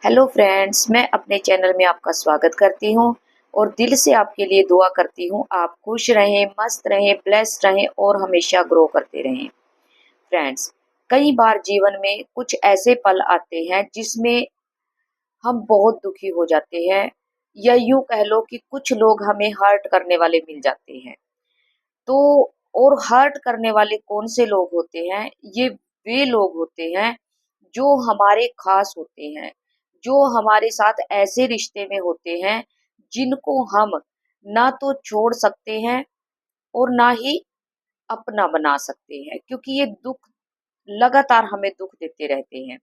Hello friends, मैं अपने channel में आपका स्वागत करती हूँ और दिल से आपके लिए दुआ करती हूँ आप खुश रहें, मस्त रहें, ब्लेस्ड रहें और हमेशा ग्रो करते रहें। फ्रेंड्स, कई बार जीवन में कुछ ऐसे पल आते हैं जिसमें हम बहुत दुखी हो जाते हैं या यूं कह लो कि कुछ लोग हमें हर्ट करने वाले मिल जाते हैं। तो और हर्ट करने वाले कौन से लोग होते हैं? ये वे लोग होते हैं जो हमारे खास होते हैं, जो हमारे साथ ऐसे रिश्ते में होते हैं जिनको हम ना तो छोड़ सकते हैं और ना ही अपना बना सकते हैं, क्योंकि ये दुख लगातार हमें दुख देते रहते हैं।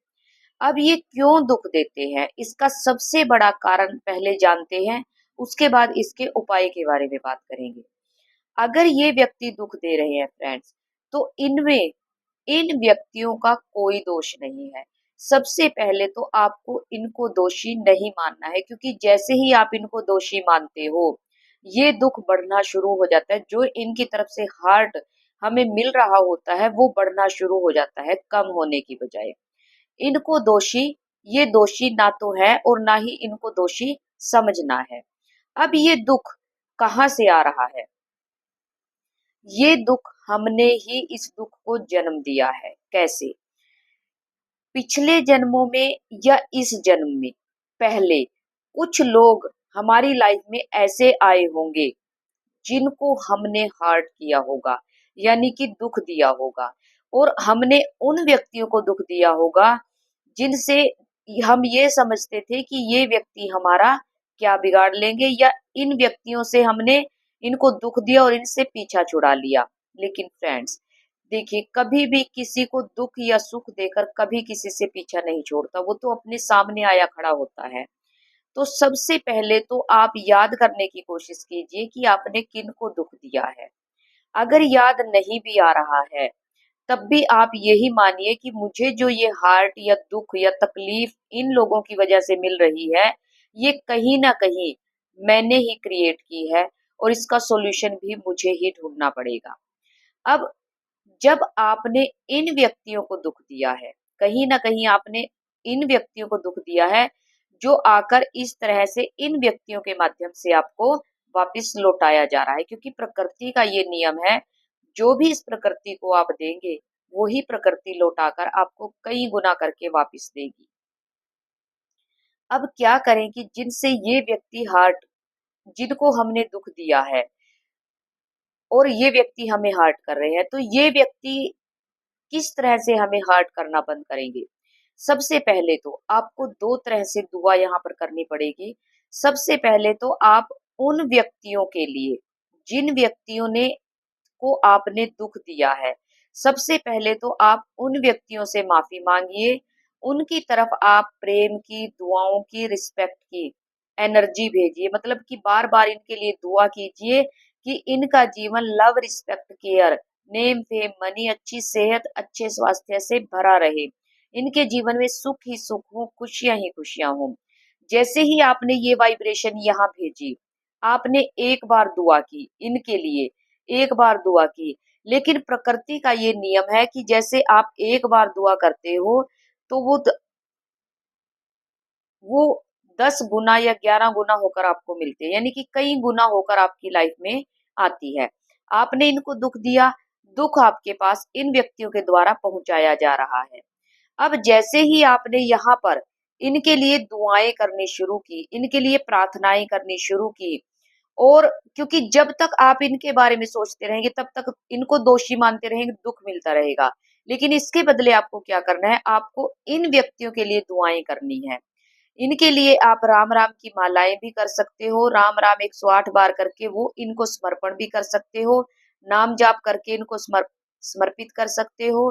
अब ये क्यों दुख देते हैं, इसका सबसे बड़ा कारण पहले जानते हैं, उसके बाद इसके उपाय के बारे में बात करेंगे। अगर ये व्यक्ति दुख दे रहे हैं फ्रेंड्स, तो इनमें इन व्यक्तियों का कोई दोष नहीं है। सबसे पहले तो आपको इनको दोषी नहीं मानना है, क्योंकि जैसे ही आप इनको दोषी मानते हो, ये दुख बढ़ना शुरू हो जाता है। जो इनकी तरफ से हार्ट हमें मिल रहा होता है, वो बढ़ना शुरू हो जाता है, कम होने की बजाय। इनको दोषी ये दोषी ना तो है और ना ही इनको दोषी समझना है। अब ये दुख कहाँ से आ रहा है? ये दुख हमने ही इस दुख को जन्म दिया है। कैसे? पिछले जन्मों में या इस जन्म में पहले कुछ लोग हमारी लाइफ में ऐसे आए होंगे जिनको हमने हर्ट किया होगा, यानी कि दुख दिया होगा, और हमने उन व्यक्तियों को दुख दिया होगा जिनसे हम ये समझते थे कि ये व्यक्ति हमारा क्या बिगाड़ लेंगे, या इन व्यक्तियों से हमने इनको दुख दिया और इनसे पीछा छुड़ा लिया। लेकिन फ्रेंड्स, देखिए, कभी भी किसी को दुख या सुख देकर कभी किसी से पीछा नहीं छोड़ता, वो तो अपने सामने आया खड़ा होता है। तो सबसे पहले तो आप याद करने की कोशिश कीजिए कि आपने किन को दुख दिया है। अगर याद नहीं भी आ रहा है, तब भी आप यही मानिए कि मुझे जो ये हार्ट या दुख या तकलीफ इन लोगों की वजह से मिल रही है, ये कहीं ना कहीं मैंने ही क्रिएट की है और इसका सॉल्यूशन भी मुझे ही ढूंढना पड़ेगा। अब जब आपने इन व्यक्तियों को दुख दिया है, कहीं न कहीं आपने इन व्यक्तियों को दुख दिया है, जो आकर इस तरह से इन व्यक्तियों के माध्यम से आपको वापस लौटाया जा रहा है, क्योंकि प्रकृति का ये नियम है, जो भी इस प्रकृति को आप देंगे, वो ही प्रकृति लौटाकर आपको कई गुना करके वापस देगी। अब क्या करें कि जिनसे ये व्यक्ति हर्ट जिनको हमने दुख दिया है और ये व्यक्ति हमें हर्ट कर रहे हैं, तो ये व्यक्ति किस तरह से हमें हर्ट करना बंद करेंगे? सबसे पहले तो आपको 2 तरह से दुआ यहाँ पर करनी पड़ेगी। सबसे पहले तो आप उन व्यक्तियों के लिए, जिन व्यक्तियों ने को आपने दुख दिया है, सबसे पहले तो आप उन व्यक्तियों से माफ़ी माँगिए। उनकी तरफ आप प्रेम की, दुआओं की, रिस्पेक्ट की एनर्जी भेजिए। मतलब कि बार-बार इनके लिए दुआ कीजिए कि इनका जीवन love, respect, care, name, fame, money, अच्छी सेहत, अच्छे स्वास्थ्य से भरा रहे। इनके जीवन में सुख ही सुख हो, खुशियाँ ही खुशियाँ हों। जैसे ही आपने ये वाइब्रेशन यहाँ भेजी, आपने एक बार दुआ की इनके लिए, एक बार दुआ की, लेकिन प्रकृति का ये नियम है कि जैसे आप एक बार दुआ करते हो, तो वो 10 गुना या 11 गुना होकर आपको मिलते हैं, यानी कि कई गुना होकर आपकी लाइफ में आती है। आपने इनको दुख दिया, दुख आपके पास इन व्यक्तियों के द्वारा पहुँचाया जा रहा है। अब जैसे ही आपने यहाँ पर इनके लिए दुआएँ करनी शुरू की, इनके लिए प्रार्थनाएँ करनी शुरू की, और क्योंकि जब तक आप इनके बारे में सोचते रहेंगे, तब तक इनको दोषी मानते रहेंगे, दुख मिलता रहेगा। लेकिन इसके बदले आपको क्या करना है, आपको इन व्यक्तियों के लिए दुआएँ करनी हैं। इनके लिए आप राम-राम की मालाएँ भी कर सकते हो, राम-राम 108 बार करके वो इनको समर्पण भी कर सकते हो, नाम जाप करके इनको समर्पित कर सकते हो,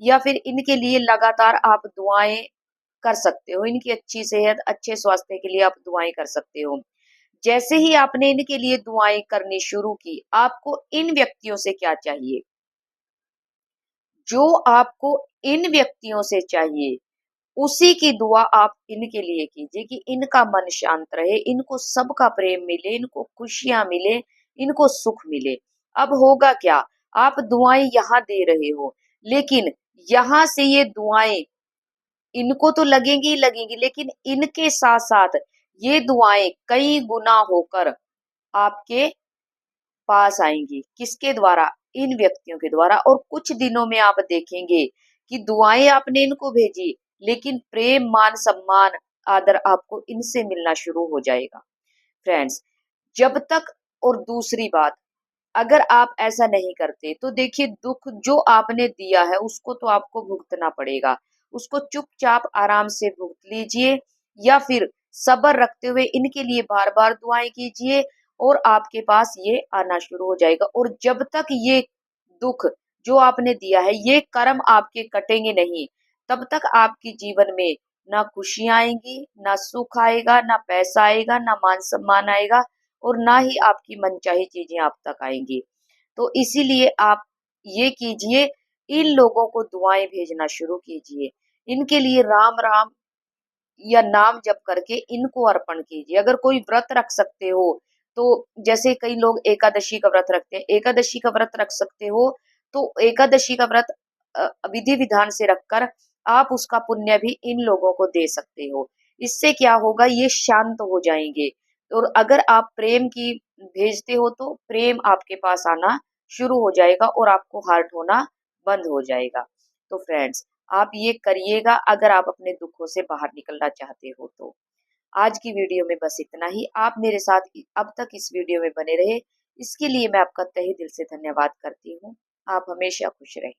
या फिर इनके लिए लगातार आप दुआएँ कर सकते हो। इनकी अच्छी सेहत, अच्छे स्वास्थ्य के लिए आप दुआएँ कर सकते हो। जैसे ही आपने इनके लिए दुआएँ करनी शुरू की, आपको इन व्यक्तियों से क्या चाहिए? जो आपको इन व्यक्तियों से चाहिए, उसी की दुआ आप इनके लिए कीजिए कि इनका मन शांत रहे, इनको सबका प्रेम मिले, इनको खुशियाँ मिले, इनको सुख मिले। अब होगा क्या? आप दुआएँ यहाँ दे रहे हो, लेकिन यहाँ से ये दुआएँ इनको तो लगेंगी ही लगेंगी, लेकिन इनके साथ साथ ये दुआएं कई गुना होकर आपके पास आएंगी। किसके द्वारा? इन व्यक्तियों के द्वारा। और कुछ दिनों में आप देखेंगे कि दुआएं आपने इनको भेजी, लेकिन प्रेम, मान, सम्मान, आदर आपको इनसे मिलना शुरू हो जाएगा। फ्रेंड्स, जब तक, और दूसरी बात, अगर आप ऐसा नहीं करते तो देखिए, दुख जो आपने दिया है उसको तो आपको भुगतना पड़ेगा। उसको चुपचाप आराम से भुगत लीजिए, या फिर सब्र रखते हुए इनके लिए बार बार दुआएं कीजिए, और आपके पास ये आना शुरू हो जाएगा। और जब तक ये दुख जो आपने दिया है, ये कर्म आपके कटेंगे नहीं, तब तक आपके जीवन में ना खुशियां आएंगी, ना सुख आएगा, ना पैसा आएगा, ना मान सम्मान आएगा, और ना ही आपकी मनचाही चीजें आप तक आएंगी। तो इसीलिए आप ये कीजिए, इन लोगों को दुआएं भेजना शुरू कीजिए। इनके लिए राम राम या नाम जप करके इनको अर्पण कीजिए। अगर कोई व्रत रख सकते हो, तो जैसे कई लोग एकादशी का व्रत रखते हैं, एकादशी का व्रत रख सकते हो, तो एकादशी का व्रत विधि विधान से रखकर आप उसका पुण्य भी इन लोगों को दे सकते हो। इससे क्या होगा, ये शांत हो जाएंगे। और अगर आप प्रेम की भेजते हो तो प्रेम आपके पास आना शुरू हो जाएगा, और आपको हर्ट होना बंद हो जाएगा। तो फ्रेंड्स, आप ये करिएगा अगर आप अपने दुखों से बाहर निकलना चाहते हो तो। आज की वीडियो में बस इतना ही। आप मेरे साथ अब तक इस वीडियो में बने रहे, इसके लिए मैं आपका तहे दिल से धन्यवाद करती हूँ। आप हमेशा खुश रहें।